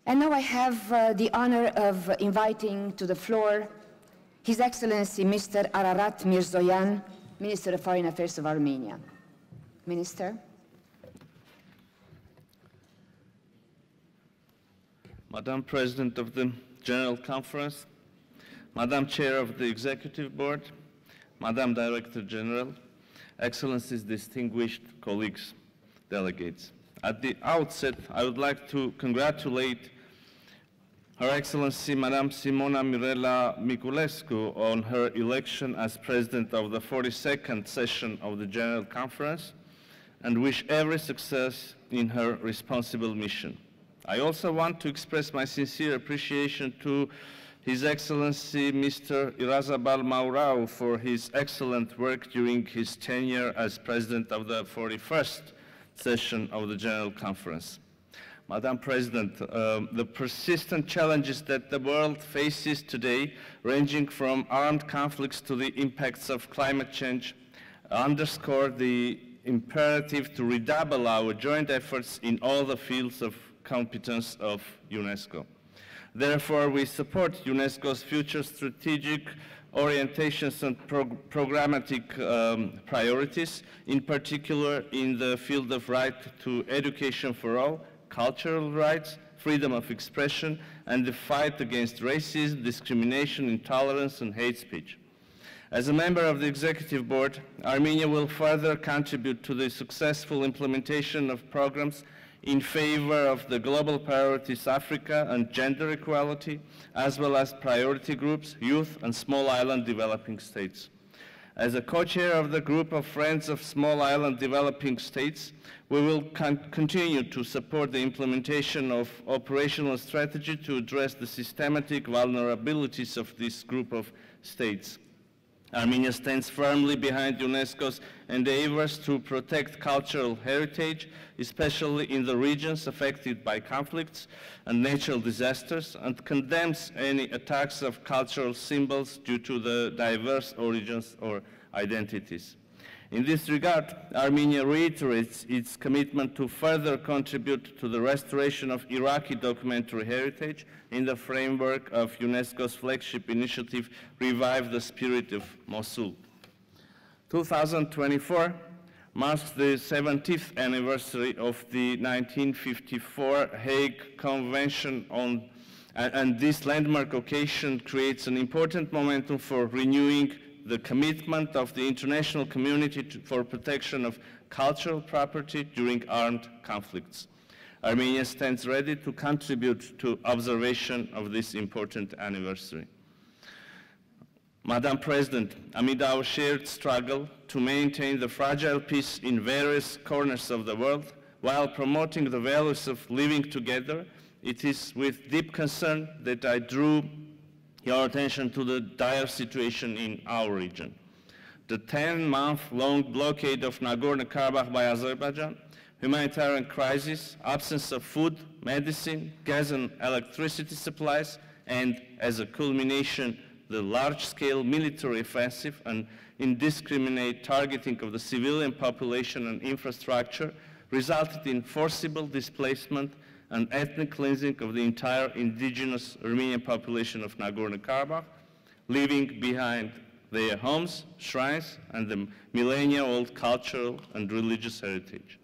And now I have the honor of inviting to the floor His Excellency Mr. Ararat Mirzoyan, Minister of Foreign Affairs of Armenia. Minister. Madam President of the General Conference, Madam Chair of the Executive Board, Madam Director General, Excellencies, distinguished colleagues, delegates. At the outset, I would like to congratulate Her Excellency Madam Simona Mirela Miculescu on her election as President of the 42nd session of the General Conference and wish every success in her responsible mission. I also want to express my sincere appreciation to His Excellency Mr. Irazabal Maurau for his excellent work during his tenure as President of the 41st session of the General Conference. Madam President, the persistent challenges that the world faces today, ranging from armed conflicts to the impacts of climate change, underscore the imperative to redouble our joint efforts in all the fields of competence of UNESCO. Therefore, we support UNESCO's future strategic orientations and programmatic priorities, in particular in the field of right to education for all, cultural rights, freedom of expression, and the fight against racism, discrimination, intolerance, and hate speech. As a member of the Executive Board, Armenia will further contribute to the successful implementation of programs in favor of the global priorities Africa and gender equality, as well as priority groups, youth, and small island developing states. As a co-chair of the group of Friends of Small Island Developing States, we will continue to support the implementation of operational strategy to address the systematic vulnerabilities of this group of states. Armenia stands firmly behind UNESCO's endeavors to protect cultural heritage, especially in the regions affected by conflicts and natural disasters, and condemns any attacks of cultural symbols due to the diverse origins or identities. In this regard, Armenia reiterates its commitment to further contribute to the restoration of Iraqi documentary heritage in the framework of UNESCO's flagship initiative, Revive the Spirit of Mosul. 2024 marks the 70th anniversary of the 1954 Hague Convention on, and this landmark occasion creates an important momentum for renewing the commitment of the international community for protection of cultural property during armed conflicts. Armenia stands ready to contribute to observation of this important anniversary. Madam President, amid our shared struggle to maintain the fragile peace in various corners of the world while promoting the values of living together, it is with deep concern that I drew your attention to the dire situation in our region. The 10-month-long blockade of Nagorno-Karabakh by Azerbaijan, humanitarian crisis, absence of food, medicine, gas and electricity supplies, and as a culmination, the large-scale military offensive and indiscriminate targeting of the civilian population and infrastructure resulted in forcible displacement and ethnic cleansing of the entire indigenous Armenian population of Nagorno-Karabakh, leaving behind their homes, shrines, and the millennia-old cultural and religious heritage.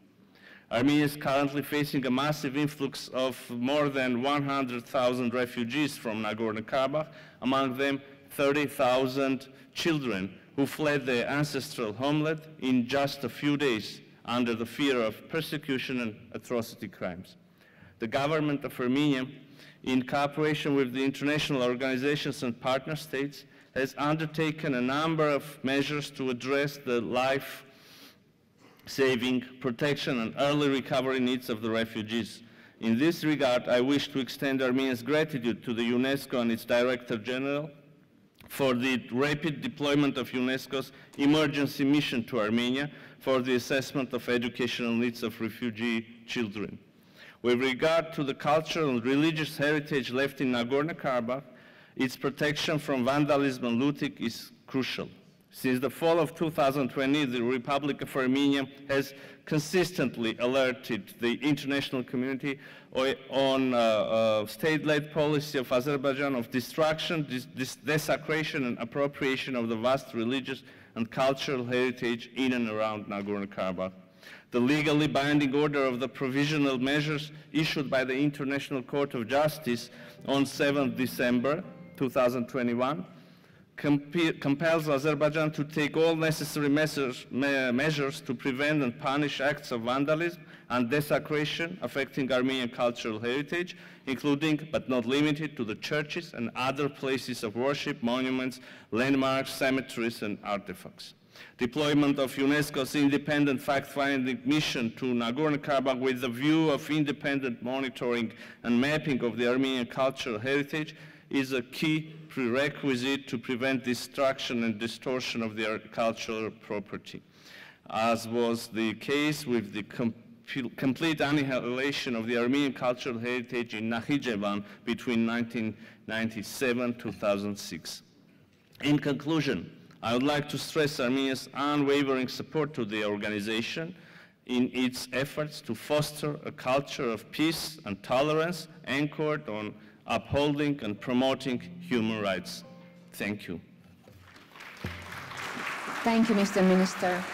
Armenia is currently facing a massive influx of more than 100,000 refugees from Nagorno-Karabakh, among them 30,000 children who fled their ancestral homeland in just a few days under the fear of persecution and atrocity crimes. The government of Armenia, in cooperation with the international organizations and partner states, has undertaken a number of measures to address the life-saving, protection, and early recovery needs of the refugees. In this regard, I wish to extend Armenia's gratitude to the UNESCO and its Director General for the rapid deployment of UNESCO's emergency mission to Armenia for the assessment of educational needs of refugee children. With regard to the cultural and religious heritage left in Nagorno-Karabakh, its protection from vandalism and looting is crucial. Since the fall of 2020, the Republic of Armenia has consistently alerted the international community on state-led policy of Azerbaijan of destruction, desecration and appropriation of the vast religious and cultural heritage in and around Nagorno-Karabakh. The legally binding order of the provisional measures issued by the International Court of Justice on 7 December 2021 compels Azerbaijan to take all necessary measures to prevent and punish acts of vandalism and desecration affecting Armenian cultural heritage, including but not limited to the churches and other places of worship, monuments, landmarks, cemeteries, and artifacts. Deployment of UNESCO's independent fact-finding mission to Nagorno-Karabakh with the view of independent monitoring and mapping of the Armenian cultural heritage is a key prerequisite to prevent destruction and distortion of their cultural property, as was the case with the complete annihilation of the Armenian cultural heritage in Nakhichevan between 1997 and 2006. In conclusion, I would like to stress Armenia's unwavering support to the organization in its efforts to foster a culture of peace and tolerance anchored on upholding and promoting human rights. Thank you. Thank you, Mr. Minister.